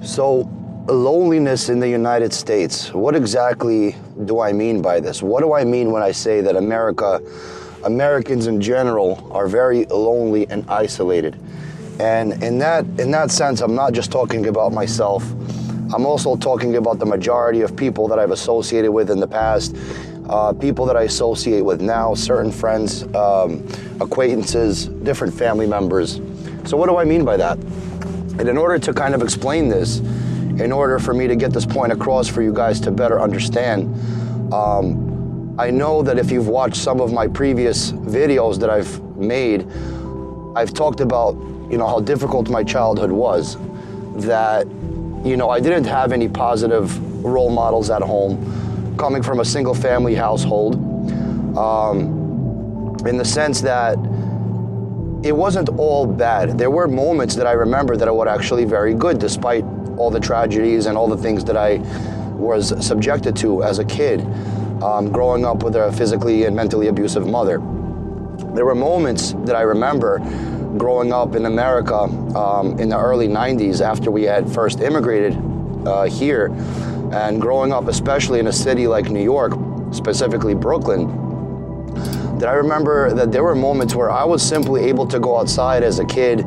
So, loneliness in the United States. What exactly do I mean by this? What do I mean when I say that Americans in general are very lonely and isolated? And in that sense, I'm not just talking about myself. I'm also talking about the majority of people that I've associated with in the past, people that I associate with now, certain friends, acquaintances, different family members. So what do I mean by that? And in order to kind of explain this, in order for me to get this point across for you guys to better understand, I know that if you've watched some of my previous videos that I've made, I've talked about, how difficult my childhood was, that, I didn't have any positive role models at home, coming from a single family household, in the sense that it wasn't all bad. There were moments that I remember that were actually very good, despite all the tragedies and all the things that I was subjected to as a kid, growing up with a physically and mentally abusive mother. There were moments that I remember growing up in America in the early 90s after we had first immigrated here, and growing up especially in a city like New York, specifically Brooklyn, that I remember that there were moments where I was simply able to go outside as a kid,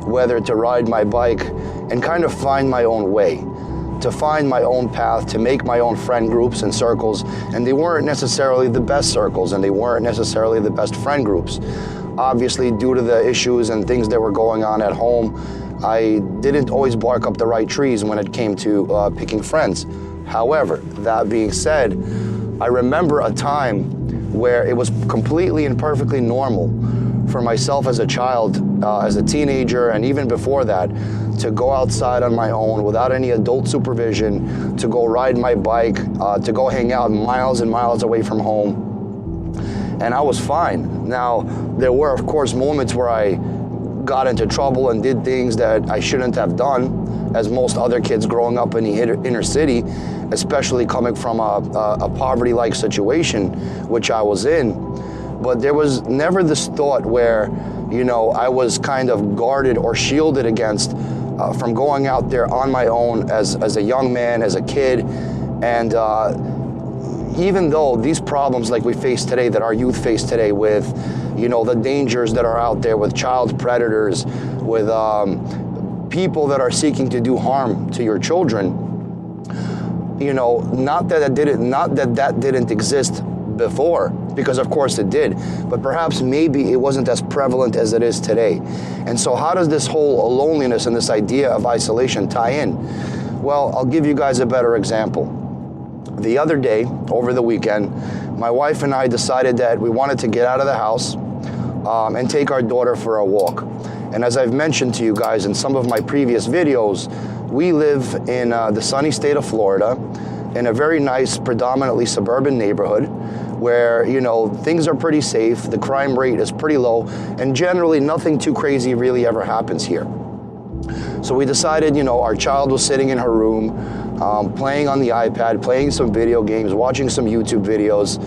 whether to ride my bike and kind of find my own way, to find my own path, to make my own friend groups and circles. And they weren't necessarily the best circles, and they weren't necessarily the best friend groups. Obviously, due to the issues and things that were going on at home, I didn't always bark up the right trees when it came to picking friends. However, that being said, I remember a time where it was completely and perfectly normal for myself as a child, as a teenager, and even before that, to go outside on my own without any adult supervision, to go ride my bike, to go hang out miles and miles away from home. And I was fine. Now, there were, of course, moments where I got into trouble and did things that I shouldn't have done, as most other kids growing up in the inner city, especially coming from a poverty-like situation, which I was in. But there was never this thought where, I was kind of guarded or shielded against from going out there on my own as a young man, as a kid. And even though these problems like we face today, that our youth face today with, the dangers that are out there with child predators, with people that are seeking to do harm to your children, not that that didn't exist before, because of course it did, but perhaps maybe it wasn't as prevalent as it is today. And so how does this whole loneliness and this idea of isolation tie in? Well, I'll give you guys a better example. The other day, over the weekend, my wife and I decided that we wanted to get out of the house and take our daughter for a walk. And as I've mentioned to you guys in some of my previous videos, we live in the sunny state of Florida, in a very nice, predominantly suburban neighborhood where, things are pretty safe, the crime rate is pretty low, and generally nothing too crazy really ever happens here. So we decided, our child was sitting in her room, playing on the iPad, playing some video games, watching some YouTube videos,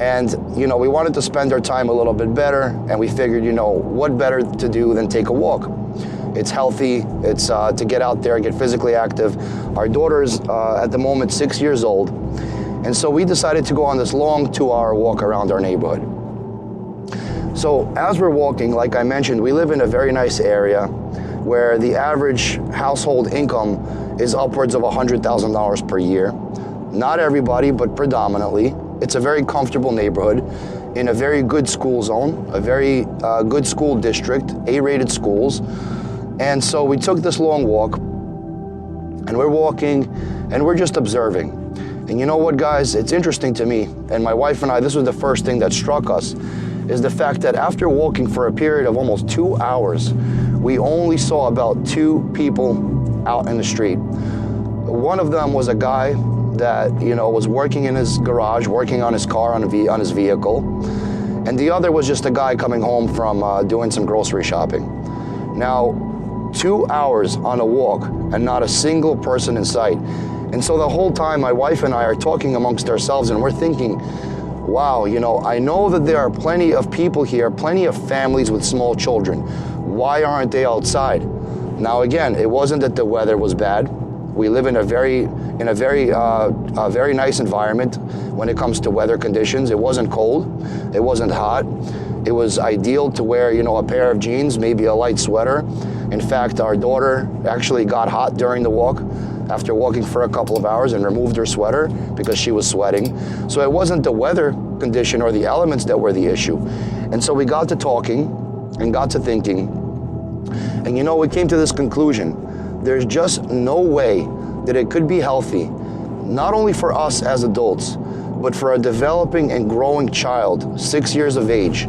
and, we wanted to spend our time a little bit better, and we figured, what better to do than take a walk? It's healthy, it's to get out there, get physically active. Our daughter's at the moment 6 years old, and so we decided to go on this long 2-hour walk around our neighborhood. So as we're walking, like I mentioned, we live in a very nice area where the average household income is upwards of $100,000 per year. Not everybody, but predominantly. It's a very comfortable neighborhood in a very good school zone, a very good school district, A-rated schools. And so we took this long walk, and we're walking, and we're just observing. And you know what, guys? It's interesting to me, and my wife and I, this was the first thing that struck us, is the fact that after walking for a period of almost 2 hours, we only saw about 2 people out in the street. One of them was a guy that, was working in his garage, working on his car, on his vehicle. And the other was just a guy coming home from doing some grocery shopping. Now, 2 hours on a walk and not a single person in sight. And so the whole time my wife and I are talking amongst ourselves, and we're thinking, wow, I know that there are plenty of people here, plenty of families with small children. Why aren't they outside? Now again, it wasn't that the weather was bad. We live in a very nice environment when it comes to weather conditions. It wasn't cold, it wasn't hot. It was ideal to wear, you know, a pair of jeans, maybe a light sweater. In fact, our daughter actually got hot during the walk after walking for a couple of hours and removed her sweater because she was sweating. So it wasn't the weather condition or the elements that were the issue. And so we got to talking and got to thinking, and you know, we came to this conclusion. There's just no way that it could be healthy, not only for us as adults, but for a developing and growing child, 6 years of age,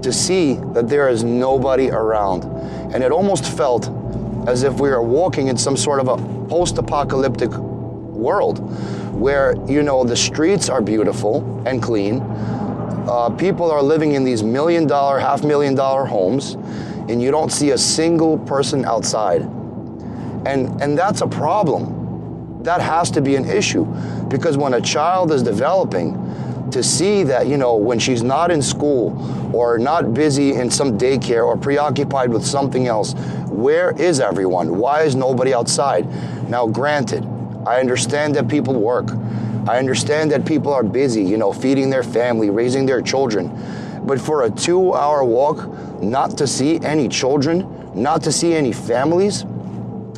to see that there is nobody around. And it almost felt as if we were walking in some sort of a post-apocalyptic world where, you know, the streets are beautiful and clean. People are living in these $1 million, $500,000 homes, and you don't see a single person outside. And that's a problem. That has to be an issue, because when a child is developing, to see that, you know, when she's not in school or not busy in some daycare or preoccupied with something else, where is everyone? Why is nobody outside? Now, granted, I understand that people work. I understand that people are busy, you know, feeding their family, raising their children. But for a 2-hour walk, not to see any children, not to see any families.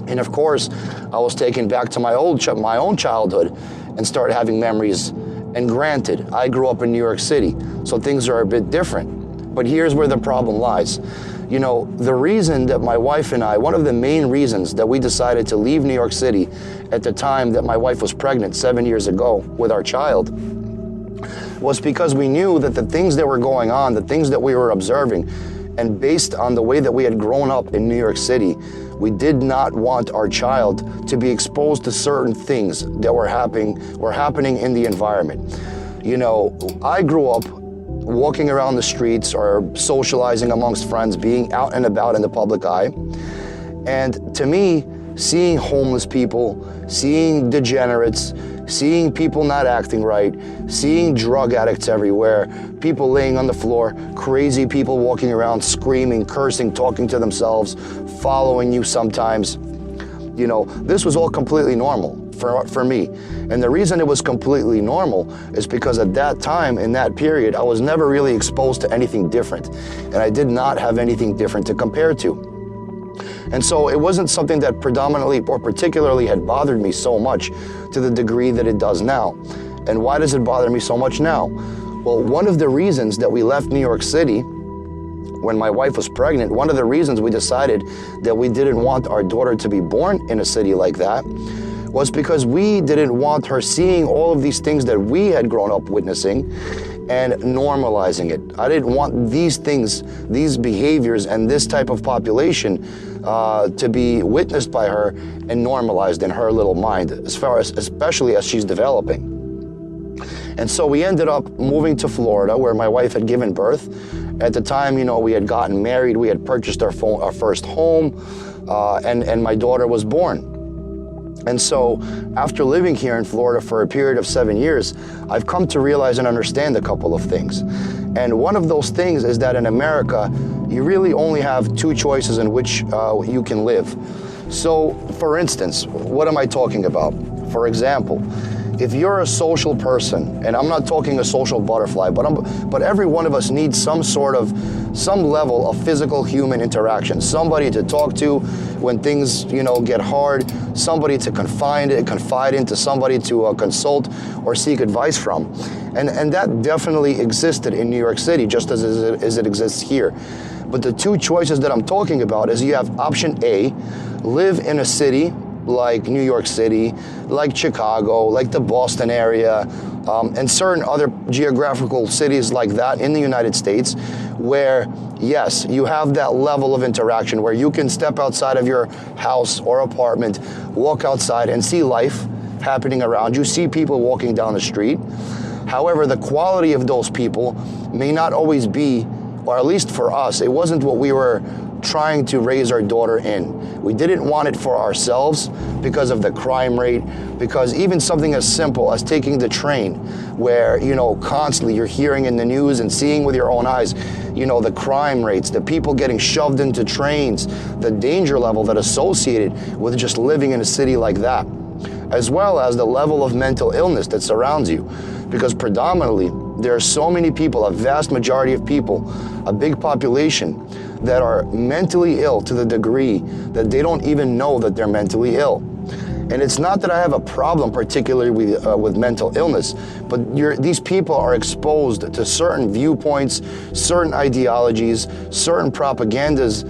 And of course, I was taken back to my own childhood and started having memories. And granted, I grew up in New York City, so things are a bit different. But here's where the problem lies. You know, the reason that my wife and I, one of the main reasons that we decided to leave New York City at the time that my wife was pregnant 7 years ago with our child, was because we knew that the things that were going on, the things that we were observing, and based on the way that we had grown up in New York City, we did not want our child to be exposed to certain things that were happening in the environment. You know, I grew up walking around the streets or socializing amongst friends, being out and about in the public eye. And to me, seeing homeless people, seeing degenerates, seeing people not acting right, seeing drug addicts everywhere, people laying on the floor, crazy people walking around, screaming, cursing, talking to themselves, following you sometimes. You know, this was all completely normal for me. And the reason it was completely normal is because at that time, in that period, I was never really exposed to anything different. And I did not have anything different to compare to. And so it wasn't something that predominantly or particularly had bothered me so much to the degree that it does now. And why does it bother me so much now? Well, one of the reasons that we left New York City when my wife was pregnant, one of the reasons we decided that we didn't want our daughter to be born in a city like that was because we didn't want her seeing all of these things that we had grown up witnessing and normalizing it. I didn't want these things, these behaviors, and this type of population to be witnessed by her and normalized in her little mind, especially as she's developing. And so we ended up moving to Florida, where my wife had given birth. At the time, you know, we had gotten married, we had purchased our first home, and my daughter was born. And so after living here in Florida for a period of 7 years, I've come to realize and understand a couple of things. And one of those things is that in America, you really only have two choices in which you can live. So for instance, what am I talking about? For example, if you're a social person, and I'm not talking a social butterfly, but every one of us needs some level of physical human interaction, somebody to talk to when things, you know, get hard, somebody to confide into, somebody to consult or seek advice from. And that definitely existed in New York City, just as it exists here. But the two choices that I'm talking about is you have option A, live in a city like New York City, like Chicago, like the Boston area, and certain other geographical cities like that in the United States, where, yes, you have that level of interaction where you can step outside of your house or apartment, walk outside and see life happening around you, see people walking down the street. However, the quality of those people may not always be, or at least for us, it wasn't what we were trying to raise our daughter in. We didn't want it for ourselves because of the crime rate, because even something as simple as taking the train, where, you know, constantly you're hearing in the news and seeing with your own eyes, you know, the crime rates, the people getting shoved into trains, the danger level that associated with just living in a city like that, as well as the level of mental illness that surrounds you. Because predominantly, there are so many people, a vast majority of people, a big population, that are mentally ill to the degree that they don't even know that they're mentally ill. And it's not that I have a problem particularly with mental illness, but these people are exposed to certain viewpoints, certain ideologies, certain propagandas,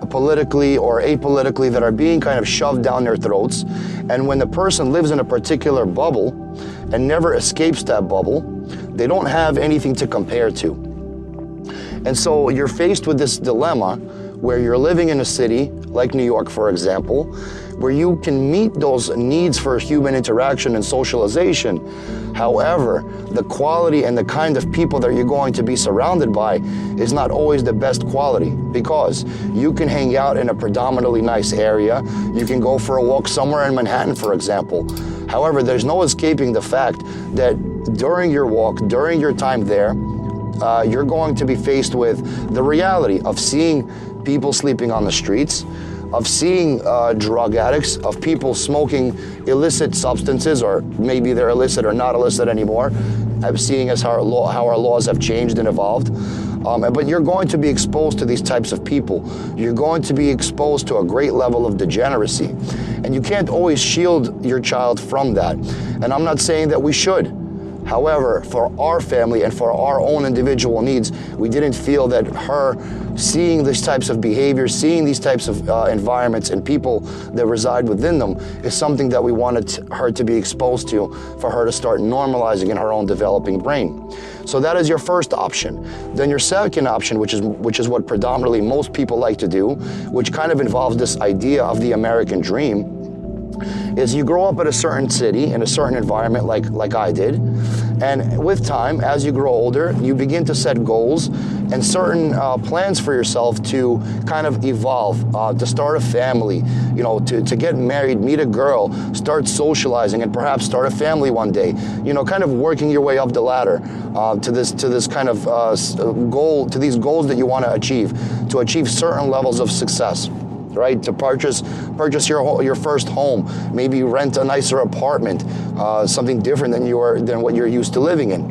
politically or apolitically, that are being kind of shoved down their throats. And when the person lives in a particular bubble and never escapes that bubble, they don't have anything to compare to. And so you're faced with this dilemma where you're living in a city like New York, for example, where you can meet those needs for human interaction and socialization. However, the quality and the kind of people that you're going to be surrounded by is not always the best quality, because you can hang out in a predominantly nice area. You can go for a walk somewhere in Manhattan, for example. However, there's no escaping the fact that during your walk, during your time there, you're going to be faced with the reality of seeing people sleeping on the streets, of seeing drug addicts, of people smoking illicit substances, or maybe they're illicit or not illicit anymore, seeing as how our laws have changed and evolved. But you're going to be exposed to these types of people. You're going to be exposed to a great level of degeneracy. And you can't always shield your child from that. And I'm not saying that we should. However, for our family and for our own individual needs, we didn't feel that her seeing these types of behaviors, seeing these types of environments and people that reside within them is something that we wanted her to be exposed to, for her to start normalizing in her own developing brain. So that is your first option. Then your second option, which is what predominantly most people like to do, which kind of involves this idea of the American dream, is you grow up at a certain city, in a certain environment like I did, and with time, as you grow older, you begin to set goals and certain plans for yourself to kind of evolve, to start a family, you know, to get married, meet a girl, start socializing, and perhaps start a family one day, you know, kind of working your way up the ladder to this kind of goal, to these goals that you want to achieve certain levels of success. Right, to purchase your first home, maybe rent a nicer apartment, something different than what you're used to living in.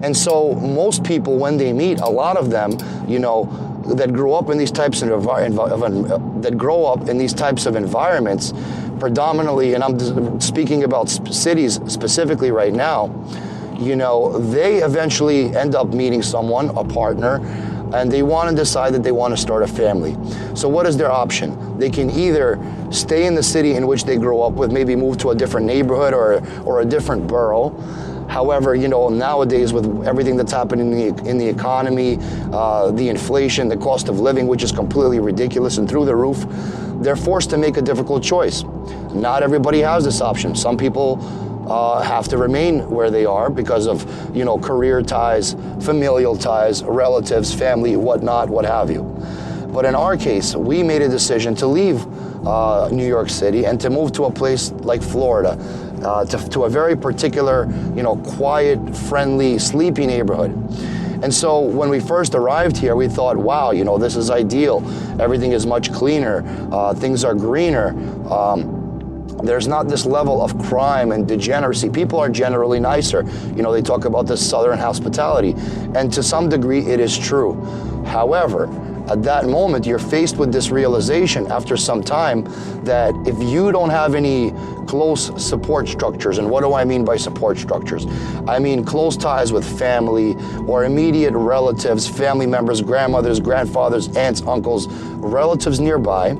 And so most people, when they meet, a lot of them, you know, that grow up in these types of environments, predominantly, and I'm speaking about cities specifically right now, you know, they eventually end up meeting someone, a partner, and they want to decide that they want to start a family. So what is their option? They can either stay in the city in which they grow up with, maybe move to a different neighborhood or a different borough. However, you know, nowadays with everything that's happening in the economy, the inflation, the cost of living, which is completely ridiculous and through the roof, they're forced to make a difficult choice. Not everybody has this option. Some people have to remain where they are because of, you know, career ties, familial ties, relatives, family, whatnot, what have you. But in our case, we made a decision to leave New York City and to move to a place like Florida, to a very particular, you know, quiet, friendly, sleepy neighborhood. And so when we first arrived here, we thought, wow, you know, this is ideal. Everything is much cleaner. Things are greener. There's not this level of crime and degeneracy. People are generally nicer. You know, they talk about this Southern hospitality. And to some degree, it is true. However, at that moment, you're faced with this realization after some time that if you don't have any close support structures, and what do I mean by support structures? I mean close ties with family or immediate relatives, family members, grandmothers, grandfathers, aunts, uncles, relatives nearby.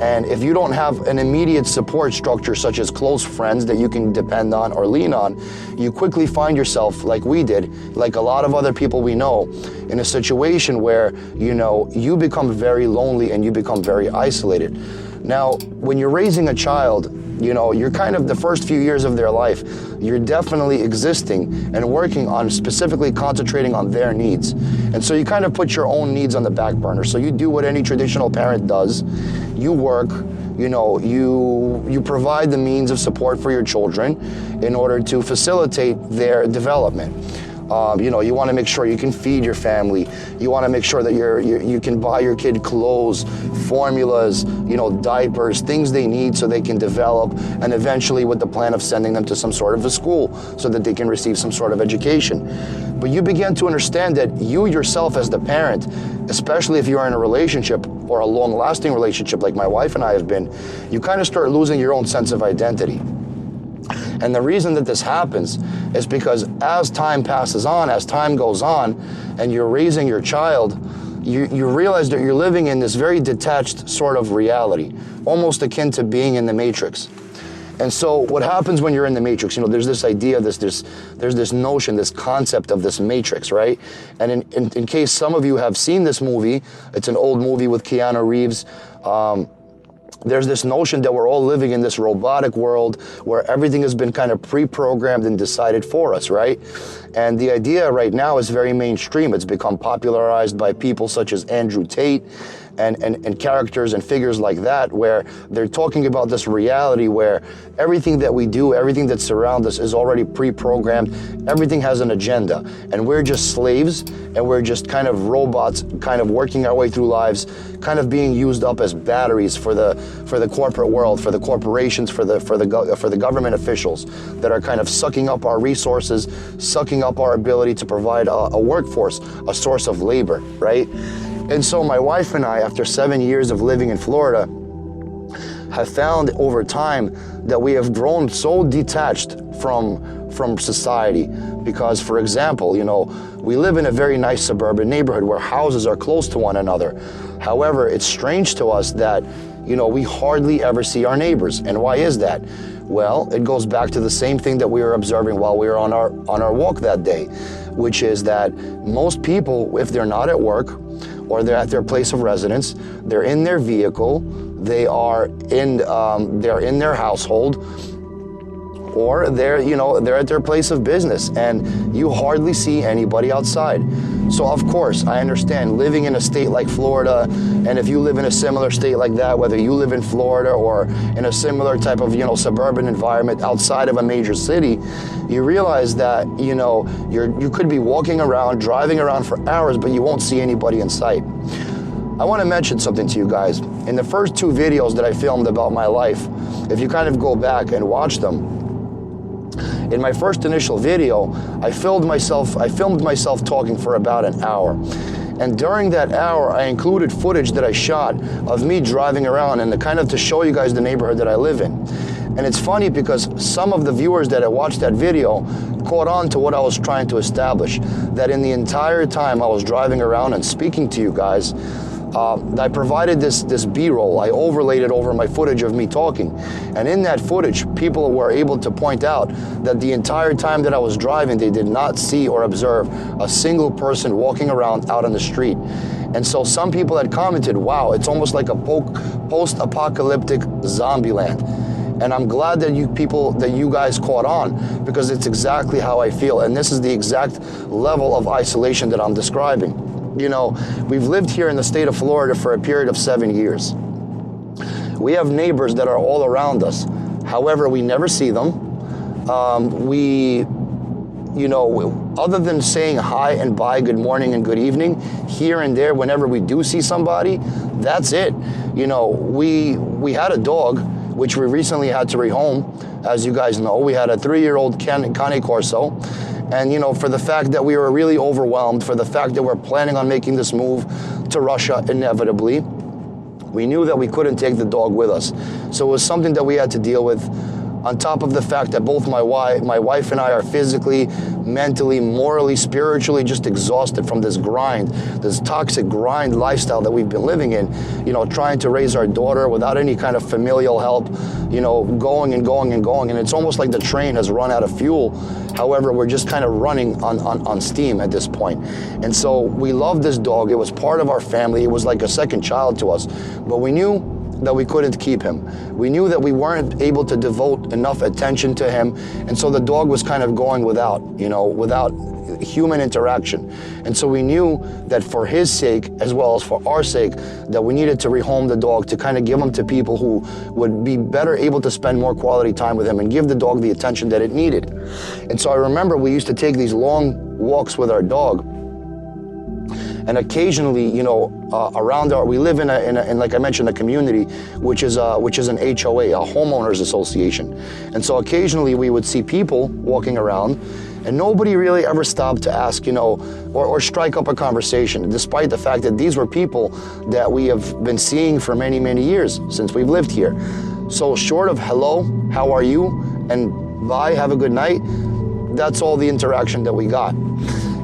And if you don't have an immediate support structure, such as close friends that you can depend on or lean on, you quickly find yourself, like we did, like a lot of other people we know, in a situation where, you know, you become very lonely and you become very isolated. Now, when you're raising a child, You know, you're kind of the first few years of their life, you're definitely existing and working on specifically concentrating on their needs. And so you kind of put your own needs on the back burner. So you do what any traditional parent does. You work, you know, you provide the means of support for your children in order to facilitate their development. You know, you want to make sure you can feed your family. You want to make sure that you can buy your kid clothes, formulas, you know, diapers, things they need so they can develop, and eventually with the plan of sending them to some sort of a school so that they can receive some sort of education. But you begin to understand that you yourself as the parent, especially if you are in a relationship or a long-lasting relationship like my wife and I have been, you kind of start losing your own sense of identity. And the reason that this happens is because as time passes on, as time goes on, and you're raising your child, you realize that you're living in this very detached sort of reality, almost akin to being in the Matrix. And so what happens when you're in the Matrix, you know, there's this idea, there's this notion, this concept of this Matrix, right? And in case some of you have seen this movie, it's an old movie with Keanu Reeves, there's this notion that we're all living in this robotic world where everything has been kind of pre-programmed and decided for us, right? And the idea right now is very mainstream. It's become popularized by people such as Andrew Tate and characters and figures like that, where they're talking about this reality where everything that we do, everything that surrounds us is already pre-programmed. Everything has an agenda, and we're just slaves, and we're just kind of robots, kind of working our way through lives, kind of being used up as batteries for the corporate world, for the corporations, for the government officials that are kind of sucking up our resources, sucking up our ability to provide a workforce, a source of labor, right? And so my wife and I, after 7 years of living in Florida, have found over time that we have grown so detached from society. Because, for example, you know, we live in a very nice suburban neighborhood where houses are close to one another. However, it's strange to us that, you know, we hardly ever see our neighbors. And why is that? Well, it goes back to the same thing that we were observing while we were on our walk that day, which is that most people, if they're not at work, or they're at their place of residence, they're in their vehicle, they are in their household, or they're at their place of business, and you hardly see anybody outside. So of course, I understand living in a state like Florida, and if you live in a similar state like that, whether you live in Florida or in a similar type of, you know, suburban environment outside of a major city, you realize that, you know, you could be walking around, driving around for hours, but you won't see anybody in sight. I want to mention something to you guys. In the first 2 videos that I filmed about my life, if you kind of go back and watch them, in my first initial video, I filmed myself talking for about an hour. And during that hour, I included footage that I shot of me driving around and to show you guys the neighborhood that I live in. And it's funny because some of the viewers that watched that video caught on to what I was trying to establish, that in the entire time I was driving around and speaking to you guys, I provided this B-roll. I overlaid it over my footage of me talking. And in that footage, people were able to point out that the entire time that I was driving, they did not see or observe a single person walking around out on the street. And so some people had commented, wow, it's almost like a post-apocalyptic zombie land. And I'm glad that you guys caught on, because it's exactly how I feel. And this is the exact level of isolation that I'm describing. You know, we've lived here in the state of Florida for a period of 7 years. We have neighbors that are all around us. However, we never see them. You know, other than saying hi and bye, good morning and good evening, here and there, whenever we do see somebody, that's it. You know, we had a dog, which we recently had to rehome. As you guys know, we had a 3-year-old Cane Corso. And, you know, for the fact that we were really overwhelmed, for the fact that we're planning on making this move to Russia inevitably, we knew that we couldn't take the dog with us. So it was something that we had to deal with, on top of the fact that both my wife and I are physically, mentally, morally, spiritually just exhausted from this grind, this toxic grind lifestyle that we've been living in, you know, trying to raise our daughter without any kind of familial help, you know, going and going and going. And it's almost like the train has run out of fuel. However, we're just kind of running on steam at this point. And so we loved this dog. It was part of our family. It was like a second child to us. But we knew that we couldn't keep him. We knew that we weren't able to devote enough attention to him, and so the dog was kind of going without, without human interaction. And so we knew that for his sake, as well as for our sake, that we needed to rehome the dog, to kind of give him to people who would be better able to spend more quality time with him and give the dog the attention that it needed. And so I remember we used to take these long walks with our dog. And occasionally, we live in like I mentioned, a community, which is an HOA, a homeowners association. And so occasionally we would see people walking around, and nobody really ever stopped to ask, or strike up a conversation, despite the fact that these were people that we have been seeing for many, many years since we've lived here. So short of hello, how are you, and bye, have a good night, that's all the interaction that we got.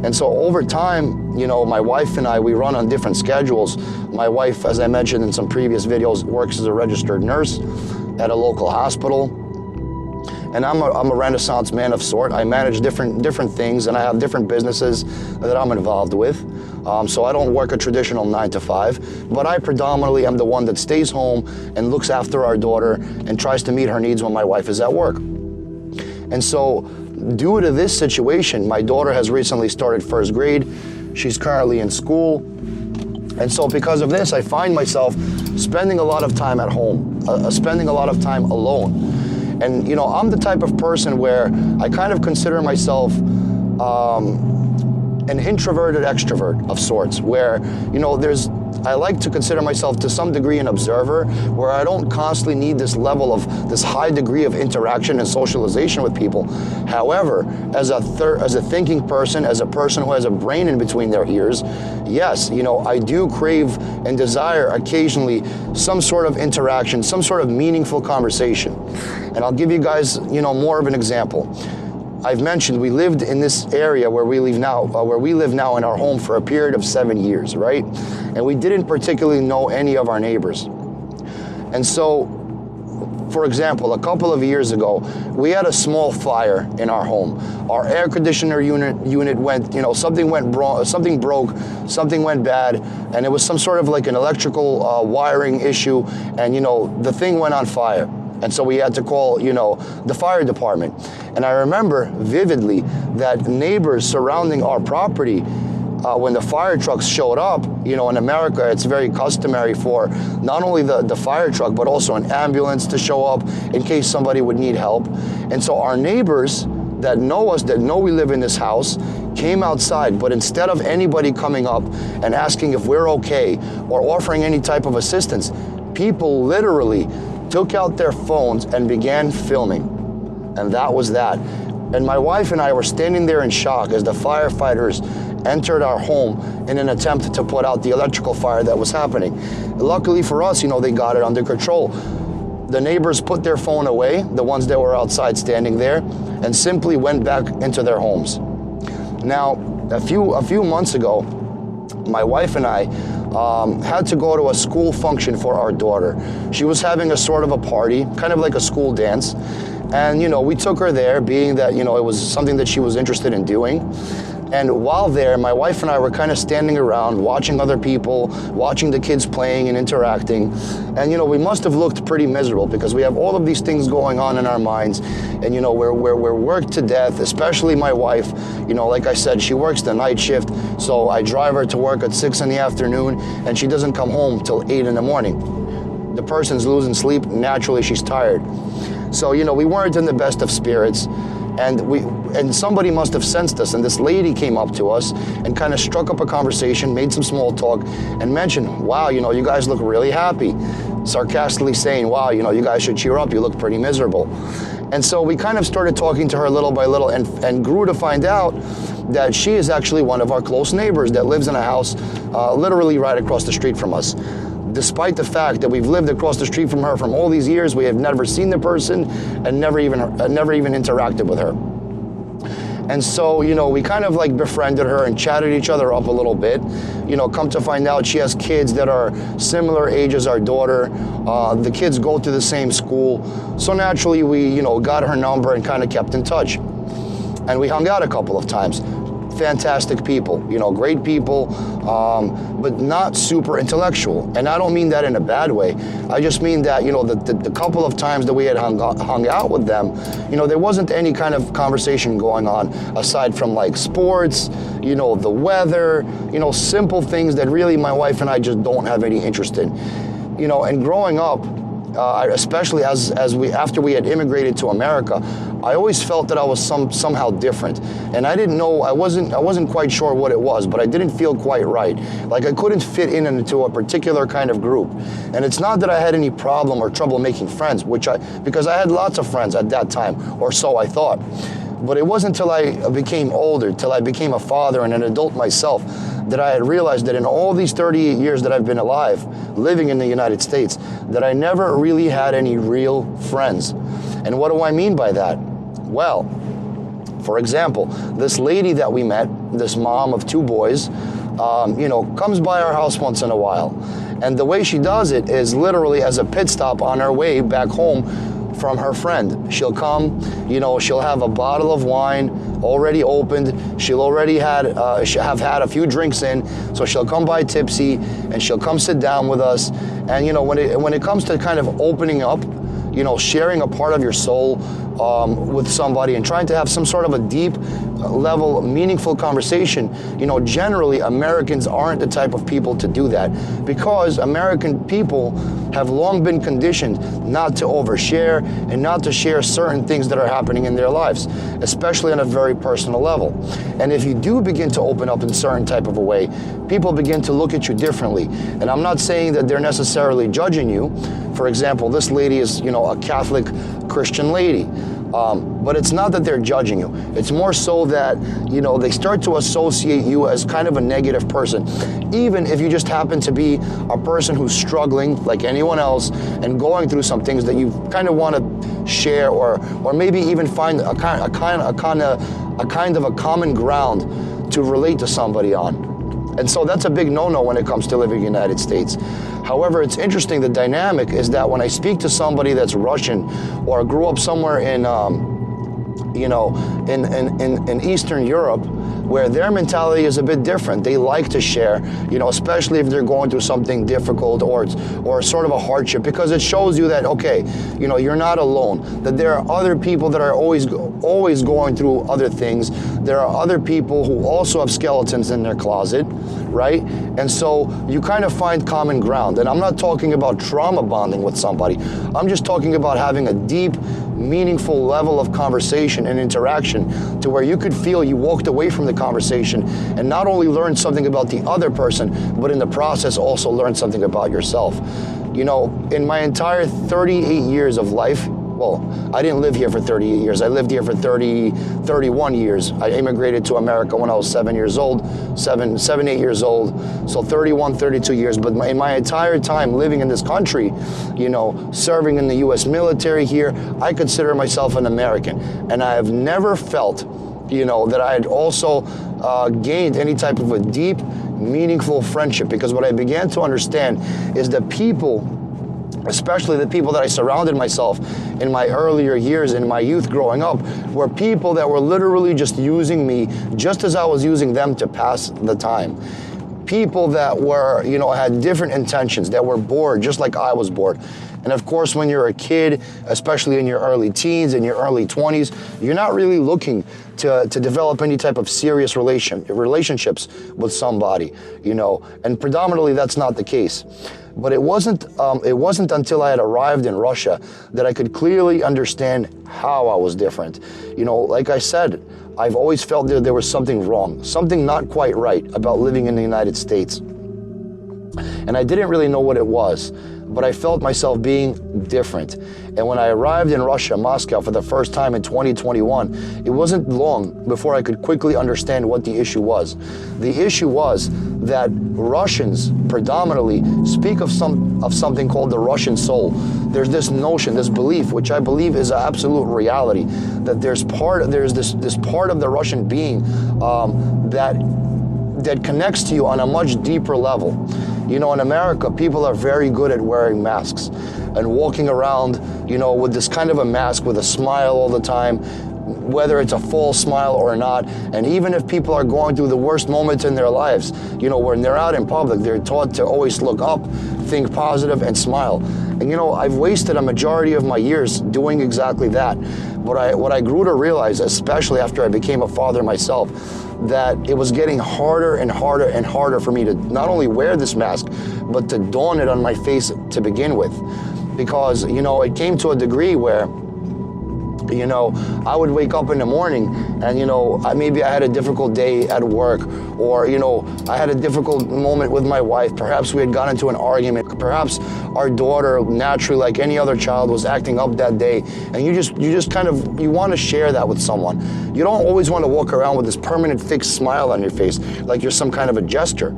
And so over time, my wife and I, we run on different schedules. My wife, as I mentioned in some previous videos, works as a registered nurse at a local hospital. And I'm a Renaissance man of sort. I manage different things, and I have different businesses that I'm involved with. So I don't work a traditional 9 to 5, but I predominantly am the one that stays home and looks after our daughter and tries to meet her needs when my wife is at work. And so due to this situation, my daughter has recently started first grade. She's currently in school. And so because of this, I find myself spending a lot of time at home, spending a lot of time alone. And I'm the type of person where I kind of consider myself an introverted extrovert of sorts, where, I like to consider myself to some degree an observer, where I don't constantly need this level of this high degree of interaction and socialization with people. However, as a thinking person, as a person who has a brain in between their ears, yes, I do crave and desire occasionally some sort of interaction, some sort of meaningful conversation. And I'll give you guys, more of an example. I've mentioned we lived in this area where we live now in our home for a period of 7 years, right? And we didn't particularly know any of our neighbors. And so, for example, a couple of years ago, we had a small fire in our home. Our air conditioner unit went, something broke, something went bad, and it was some sort of like an electrical wiring issue, and the thing went on fire. And so we had to call, the fire department. And I remember vividly that neighbors surrounding our property, when the fire trucks showed up, in America, it's very customary for not only the fire truck, but also an ambulance to show up in case somebody would need help. And so our neighbors that know us, that know we live in this house, came outside, but instead of anybody coming up and asking if we're okay or offering any type of assistance, people literally took out their phones and began filming. And that was that. And my wife and I were standing there in shock as the firefighters entered our home in an attempt to put out the electrical fire that was happening. Luckily for us, they got it under control. The neighbors put their phone away, the ones that were outside standing there, and simply went back into their homes. Now, a few months ago, my wife and I had to go to a school function for our daughter. She was having a sort of a party, kind of like a school dance. And, we took her there, being that, it was something that she was interested in doing. And while there, my wife and I were kind of standing around, watching other people, watching the kids playing and interacting. And, we must have looked pretty miserable because we have all of these things going on in our minds. And, we're worked to death, especially my wife. Like I said, she works the night shift. So I drive her to work at 6 in the afternoon, and she doesn't come home till 8 in the morning. The person's losing sleep, naturally she's tired. So, we weren't in the best of spirits. And somebody must have sensed us, and this lady came up to us and kind of struck up a conversation, made some small talk, and mentioned, wow, you guys look really happy. Sarcastically saying, wow, you guys should cheer up, you look pretty miserable. And so we kind of started talking to her little by little and grew to find out that she is actually one of our close neighbors that lives in a house literally right across the street from us. Despite the fact that we've lived across the street from her from all these years, we have never seen the person and never even interacted with her. And so, we kind of like befriended her and chatted each other up a little bit. Come to find out she has kids that are similar age as our daughter. The kids go to the same school. So naturally we, got her number and kind of kept in touch. And we hung out a couple of times. fantastic people, you know, great people, but not super intellectual. And I don't mean that in a bad way. I just mean that, you know, the couple of times that we had hung out with them, you know, there wasn't any kind of conversation going on aside from like sports, you know, the weather, you know, simple things that really my wife and I just don't have any interest in. You know, and growing up, especially after we had immigrated to America, I always felt that I was somehow different, and I didn't know, I wasn't quite sure what it was, but I didn't feel quite right. Like I couldn't fit into a particular kind of group. And it's not that I had any problem or trouble making friends, because I had lots of friends at that time, or so I thought. But it wasn't until I became older, till I became a father and an adult myself, that I had realized that in all these 38 years that I've been alive, living in the United States, that I never really had any real friends. And what do I mean by that? Well, for example, this lady that we met, this mom of 2 boys, you know, comes by our house once in a while. And the way she does it is literally as a pit stop on her way back home from her friend. She'll come, you know, she'll have a bottle of wine already opened. She'll already have had a few drinks in, so she'll come by tipsy and she'll come sit down with us. And you know, when it comes to kind of opening up, you know, sharing a part of your soul with somebody and trying to have some sort of a deep level, meaningful conversation, you know, generally Americans aren't the type of people to do that, because American people have long been conditioned not to overshare and not to share certain things that are happening in their lives, especially on a very personal level. And if you do begin to open up in a certain type of a way, people begin to look at you differently. And I'm not saying that they're necessarily judging you. For example, this lady is, you know, a Catholic Christian lady. But it's not that they're judging you. It's more so that, you know, they start to associate you as kind of a negative person, even if you just happen to be a person who's struggling like anyone else and going through some things that you kind of want to share, or maybe even find a kind of a common ground to relate to somebody on. And so that's a big no-no when it comes to living in the United States. However, it's interesting, the dynamic is that when I speak to somebody that's Russian or grew up somewhere in, you know, in Eastern Europe, where their mentality is a bit different. They like to share, you know, especially if they're going through something difficult or sort of a hardship, because it shows you that, okay, you know, you're not alone, that there are other people that are always going through other things. There are other people who also have skeletons in their closet, right? And so you kind of find common ground. And I'm not talking about trauma bonding with somebody. I'm just talking about having a deep, meaningful level of conversation and interaction to where you could feel you walked away from the conversation and not only learned something about the other person, but in the process also learned something about yourself. You know, in my entire 38 years of life, well, I didn't live here for 38 years. I lived here for 31 years. I immigrated to America when I was 8 years old. So 31, 32 years. But in my entire time living in this country, you know, serving in the US military here, I consider myself an American. And I have never felt, you know, that I had also gained any type of a deep, meaningful friendship, because what I began to understand is that people, especially the people that I surrounded myself in my earlier years, in my youth growing up, were people that were literally just using me just as I was using them to pass the time. People that were, you know, had different intentions, that were bored just like I was bored. And of course, when you're a kid, especially in your early teens and your early 20s, you're not really looking to develop any type of serious relationships with somebody, you know, and predominantly that's not the case. But it wasn't until I had arrived in Russia that I could clearly understand how I was different. You know, like I said, I've always felt that there was something wrong, something not quite right about living in the United States. And I didn't really know what it was, but I felt myself being different. And when I arrived in Russia, Moscow, for the first time in 2021, it wasn't long before I could quickly understand what the issue was. The issue was that Russians predominantly speak of something called the Russian soul. There's this notion, this belief, which I believe is an absolute reality, that there's this part of the Russian being that connects to you on a much deeper level. You know, in America, people are very good at wearing masks. and walking around, you know, with this kind of a mask, with a smile all the time, whether it's a false smile or not. And even if people are going through the worst moments in their lives, you know, when they're out in public, they're taught to always look up, think positive, and smile. And you know, I've wasted a majority of my years doing exactly that. What I grew to realize, especially after I became a father myself, that it was getting harder and harder and harder for me to not only wear this mask, but to don it on my face to begin with. Because, you know, it came to a degree where, you know, I would wake up in the morning and, you know, maybe I had a difficult day at work, or, you know, I had a difficult moment with my wife. Perhaps we had gotten into an argument. Perhaps our daughter, naturally, like any other child, was acting up that day. And you just kind of, you want to share that with someone. You don't always want to walk around with this permanent fixed smile on your face, like you're some kind of a jester.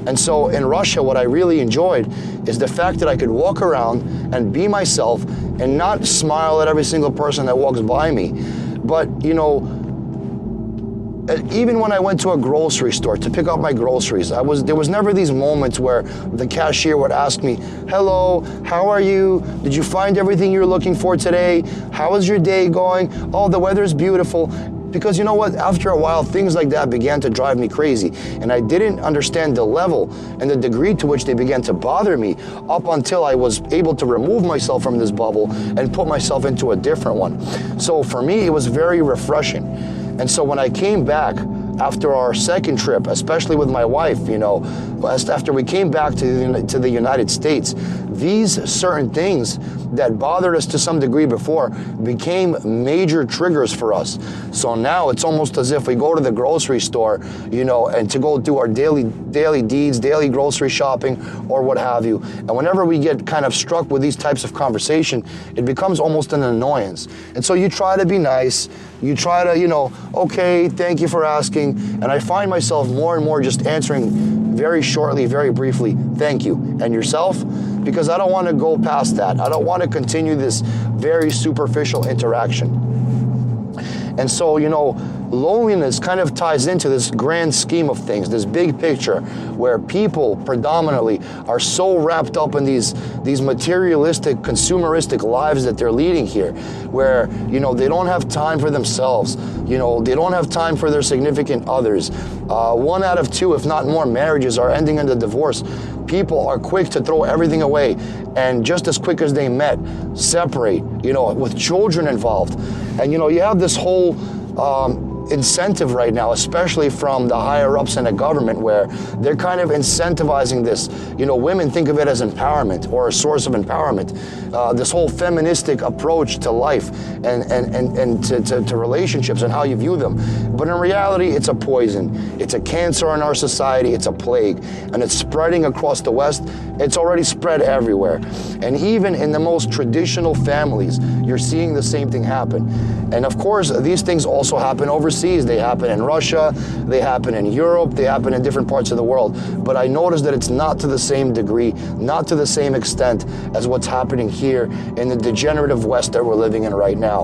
And so in Russia, what I really enjoyed is the fact that I could walk around and be myself and not smile at every single person that walks by me. But, you know, even when I went to a grocery store to pick up my groceries, there was never these moments where the cashier would ask me, hello, how are you? Did you find everything you're looking for today? How is your day going? Oh, the weather's beautiful. Because you know what, after a while, things like that began to drive me crazy. And I didn't understand the level and the degree to which they began to bother me up until I was able to remove myself from this bubble and put myself into a different one. So for me, it was very refreshing. And so when I came back after our second trip, especially with my wife, you know, after we came back to the United States, these certain things that bothered us to some degree before became major triggers for us. So now it's almost as if we go to the grocery store, you know, and to go do our daily deeds, daily grocery shopping, or what have you. And whenever we get kind of struck with these types of conversation, it becomes almost an annoyance. And so you try to be nice, you try to, you know, okay, thank you for asking. And I find myself more and more just answering very shortly, very briefly, thank you. And yourself? Because I don't want to go past that. I don't want to continue this very superficial interaction. And so, you know, loneliness kind of ties into this grand scheme of things, this big picture, where people predominantly are so wrapped up in these materialistic, consumeristic lives that they're leading here, where, you know, they don't have time for themselves. You know, they don't have time for their significant others. 1 out of 2, if not more, marriages are ending in a divorce. People are quick to throw everything away, and just as quick as they met, separate, you know, with children involved. And, you know, you have this whole incentive right now, especially from the higher ups in the government, where they're kind of incentivizing this. You know, women think of it as empowerment or a source of empowerment. This whole feministic approach to life and to relationships and how you view them. But in reality, it's a poison. It's a cancer in our society. It's a plague. And it's spreading across the West. It's already spread everywhere. And even in the most traditional families, you're seeing the same thing happen. And of course, these things also happen overseas. They happen in Russia, they happen in Europe, they happen in different parts of the world. But I noticed that it's not to the same degree, not to the same extent as what's happening here in the degenerative West that we're living in right now.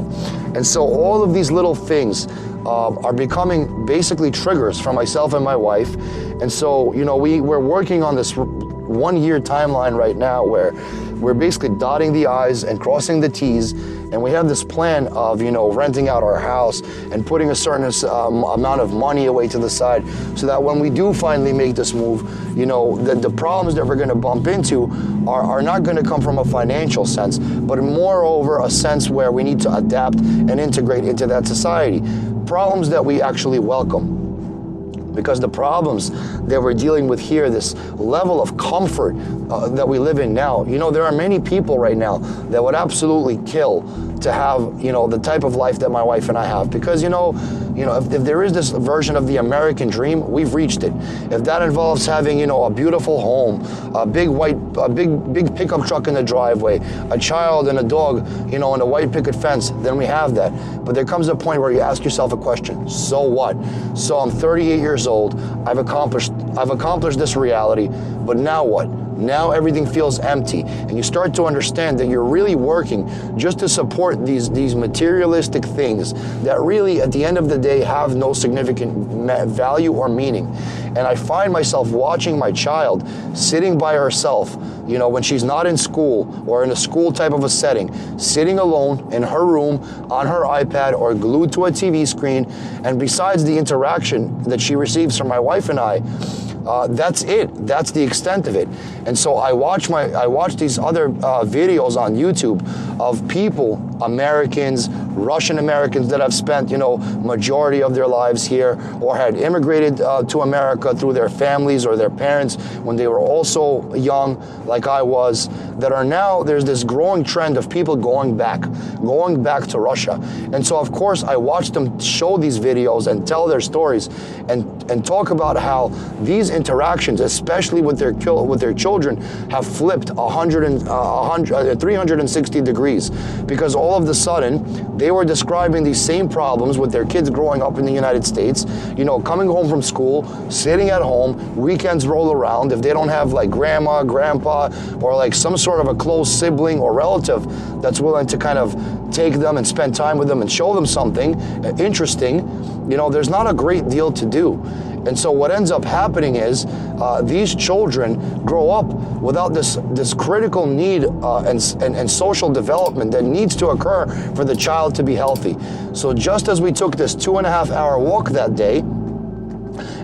And so all of these little things are becoming basically triggers for myself and my wife. And so, you know, we're working on this 1-year timeline right now where we're basically dotting the I's and crossing the T's, and we have this plan of, you know, renting out our house and putting a certain amount of money away to the side, so that when we do finally make this move, you know, the problems that we're going to bump into are not going to come from a financial sense, but moreover a sense where we need to adapt and integrate into that society. Problems that we actually welcome. Because the problems that we're dealing with here, this level of comfort that we live in now, you know, there are many people right now that would absolutely kill to have, you know, the type of life that my wife and I have. Because, you know, if there is this version of the American dream, we've reached it. If that involves having, you know, a beautiful home, a big pickup truck in the driveway, a child and a dog, you know, and a white picket fence, then we have that. But there comes a point where you ask yourself a question: so what? So I'm 38 years old. I've accomplished this reality, but now what? Now everything feels empty, and you start to understand that you're really working just to support these materialistic things that really, at the end of the day, have no significant value or meaning. And I find myself watching my child sitting by herself, you know, when she's not in school or in a school type of a setting, sitting alone in her room on her iPad or glued to a TV screen, and besides the interaction that she receives from my wife and I, that's it. That's the extent of it. And so I watch these other videos on YouTube of people, Americans, Russian Americans that have spent, you know, majority of their lives here or had immigrated to America through their families or their parents when they were also young, like I was, that are now, there's this growing trend of people going back to Russia. And so of course I watch them show these videos and tell their stories and talk about how these interactions, especially with their children, have flipped 360 degrees, because all of a sudden they were describing these same problems with their kids growing up in the United States, you know, coming home from school, sitting at home, weekends roll around, if they don't have like grandma, grandpa, or like some sort of a close sibling or relative that's willing to kind of take them and spend time with them and show them something interesting, you know, there's not a great deal to do. And so what ends up happening is these children grow up without this critical need and social development that needs to occur for the child to be healthy. So just as we took this 2.5-hour walk that day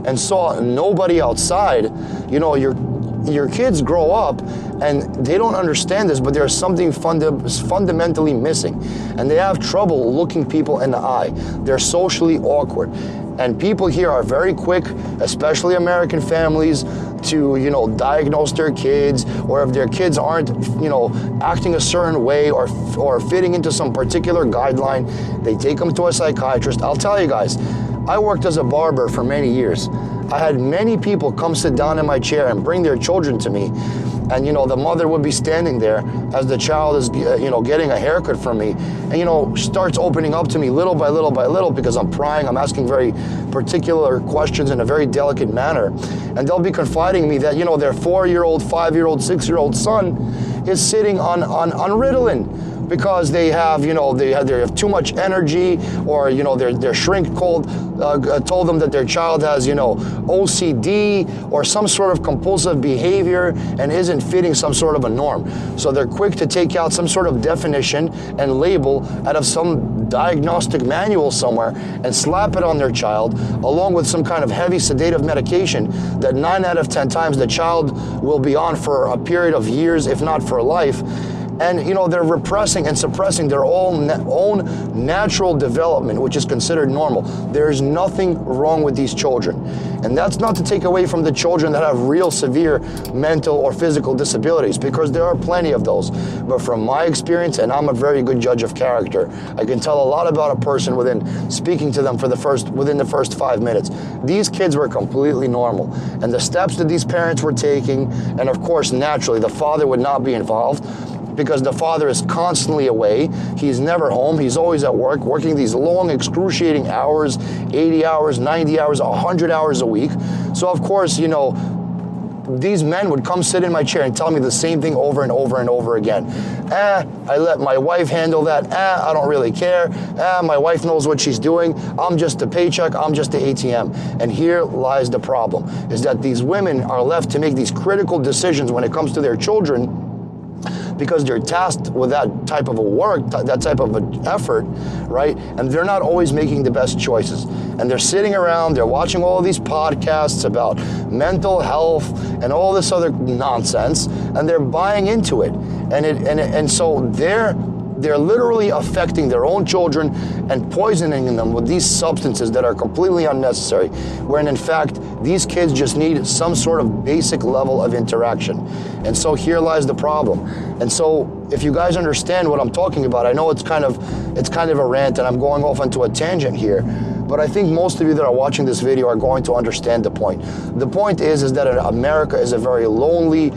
and saw nobody outside, you know, your kids grow up and they don't understand this, but there's something fundamentally missing, and they have trouble looking people in the eye. They're socially awkward. And people here are very quick, especially American families, to, you know, diagnose their kids, or if their kids aren't, you know, acting a certain way or fitting into some particular guideline, they take them to a psychiatrist. I'll tell you guys, I worked as a barber for many years. I had many people come sit down in my chair and bring their children to me. And, you know, the mother would be standing there as the child is, you know, getting a haircut from me, and, you know, starts opening up to me little by little by little, because I'm prying, I'm asking very particular questions in a very delicate manner. And they'll be confiding me that, you know, their 4-year-old, 5-year-old, 6-year-old son is sitting on Ritalin, because they have, you know, they have too much energy, or, you know, their shrink told them that their child has, you know, OCD or some sort of compulsive behavior and isn't fitting some sort of a norm. So they're quick to take out some sort of definition and label out of some diagnostic manual somewhere and slap it on their child, along with some kind of heavy sedative medication that 9 out of 10 times the child will be on for a period of years, if not for life. And, you know, they're repressing and suppressing their own natural development, which is considered normal. There's nothing wrong with these children. And that's not to take away from the children that have real severe mental or physical disabilities, because there are plenty of those. But from my experience, and I'm a very good judge of character, I can tell a lot about a person within speaking to them within the first 5 minutes. These kids were completely normal. And the steps that these parents were taking, and of course, naturally, the father would not be involved, because the father is constantly away. He's never home. He's always at work, working these long, excruciating hours, 80 hours, 90 hours, 100 hours a week. So of course, you know, these men would come sit in my chair and tell me the same thing over and over and over again. I let my wife handle that. I don't really care. My wife knows what she's doing. I'm just a paycheck. I'm just the ATM. And here lies the problem, is that these women are left to make these critical decisions when it comes to their children, because they're tasked with that type of a work, that type of an effort, right? And they're not always making the best choices. And they're sitting around, they're watching all of these podcasts about mental health and all this other nonsense, and they're buying into it. And so they're literally affecting their own children and poisoning them with these substances that are completely unnecessary, when in fact, these kids just need some sort of basic level of interaction. And so here lies the problem. And so if you guys understand what I'm talking about, I know it's kind of a rant and I'm going off onto a tangent here, but I think most of you that are watching this video are going to understand the point. The point is that America is a very lonely,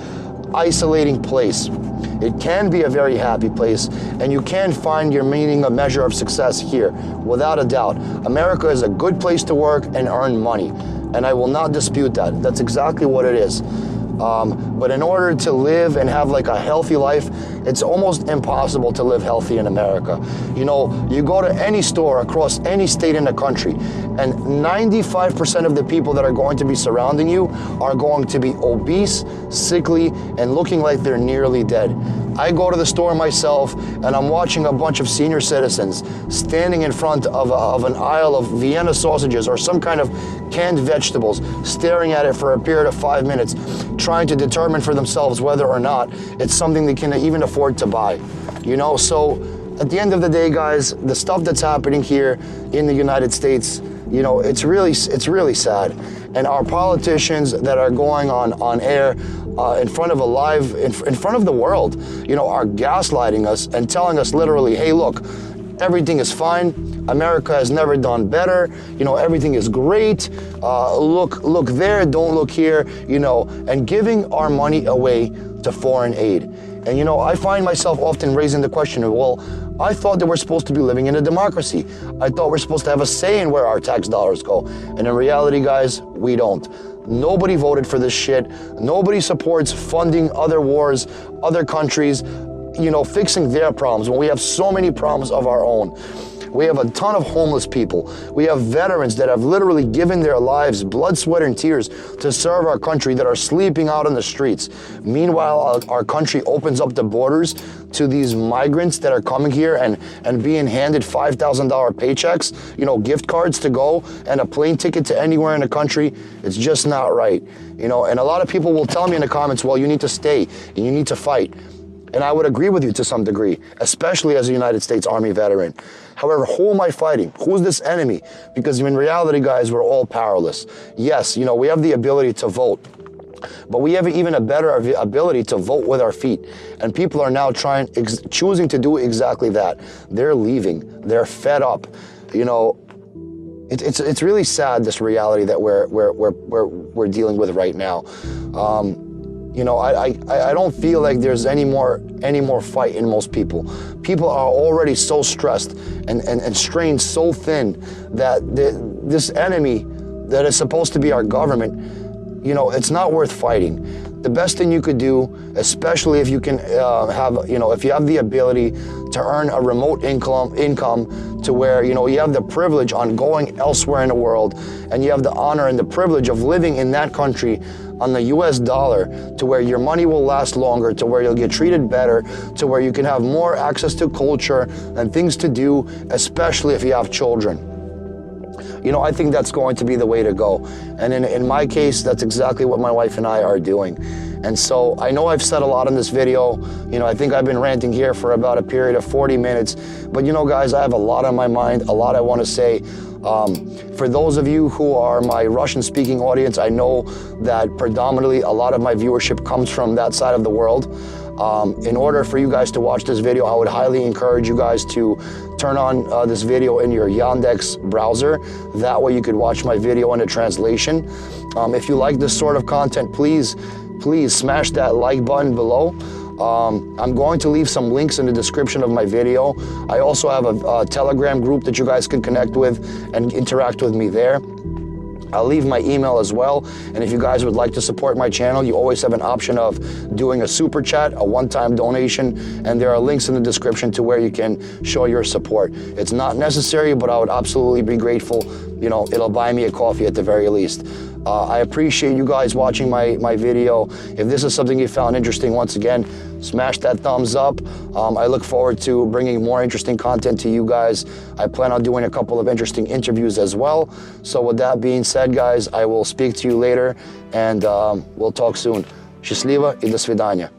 isolating place. It can be a very happy place, and you can find your meaning, a measure of success here, without a doubt. America is a good place to work and earn money, and I will not dispute that. That's exactly what it is. But in order to live and have like a healthy life it's almost impossible to live healthy in America. You know, you go to any store across any state in the country, and 95% of the people that are going to be surrounding you are going to be obese, sickly, and looking like they're nearly dead. I go to the store myself, and I'm watching a bunch of senior citizens standing in front of an aisle of Vienna sausages or some kind of canned vegetables, staring at it for a period of 5 minutes, trying to determine for themselves whether or not it's something they can even afford to buy. You know, so at the end of the day, guys, the stuff that's happening here in the United States, you know, it's really sad. And our politicians that are going on air in front of in front of the world, you know, are gaslighting us and telling us literally, hey, look, everything is fine. America has never done better. You know, everything is great. Look there, don't look here, you know, and giving our money away to foreign aid. And, you know, I find myself often raising the question, well, I thought that we're supposed to be living in a democracy. I thought we're supposed to have a say in where our tax dollars go. And in reality, guys, we don't. Nobody voted for this shit. Nobody supports funding other wars, other countries, you know, fixing their problems when we have so many problems of our own. We have a ton of homeless people. We have veterans that have literally given their lives, blood, sweat, and tears to serve our country that are sleeping out on the streets. Meanwhile, our country opens up the borders to these migrants that are coming here and being handed $5,000 paychecks, you know, gift cards to go and a plane ticket to anywhere in the country. It's just not right, you know. And a lot of people will tell me in the comments, well, you need to stay and you need to fight. And I would agree with you to some degree, especially as a United States Army veteran. However, who am I fighting? Who's this enemy? Because in reality, guys, we're all powerless. Yes, you know, we have the ability to vote, but we have even a better ability to vote with our feet. And people are now choosing to do exactly that. They're leaving. They're fed up. You know, it's really sad, this reality that we're dealing with right now. You know, I don't feel like there's any more fight in most people. People are already so stressed and strained so thin that this enemy that is supposed to be our government, you know, it's not worth fighting. The best thing you could do, especially if you can if you have the ability to earn a remote income to where, you know, you have the privilege on going elsewhere in the world, and you have the honor and the privilege of living in that country on the US dollar, to where your money will last longer, to where you'll get treated better, to where you can have more access to culture and things to do, especially if you have children. You know, I think that's going to be the way to go. And in my case, that's exactly what my wife and I are doing. And so I know I've said a lot in this video. You know, I think I've been ranting here for about a period of 40 minutes. But you know, guys, I have a lot on my mind, a lot I want to say. For those of you who are my Russian-speaking audience, I know that predominantly a lot of my viewership comes from that side of the world. In order for you guys to watch this video, I would highly encourage you guys to turn on this video in your Yandex browser. That way you could watch my video in a translation. If you like this sort of content, please smash that like button below. I'm going to leave some links in the description of my video. I also have a Telegram group that you guys can connect with and interact with me there. I'll leave my email as well. And if you guys would like to support my channel, you always have an option of doing a super chat, a one-time donation, and there are links in the description to where you can show your support. It's not necessary, but I would absolutely be grateful. You know, it'll buy me a coffee at the very least. I appreciate you guys watching my video. If this is something you found interesting, once again, smash that thumbs up. I look forward to bringing more interesting content to you guys. I plan on doing a couple of interesting interviews as well. So with that being said, guys, I will speak to you later, and we'll talk soon. Счастливо и до свидания.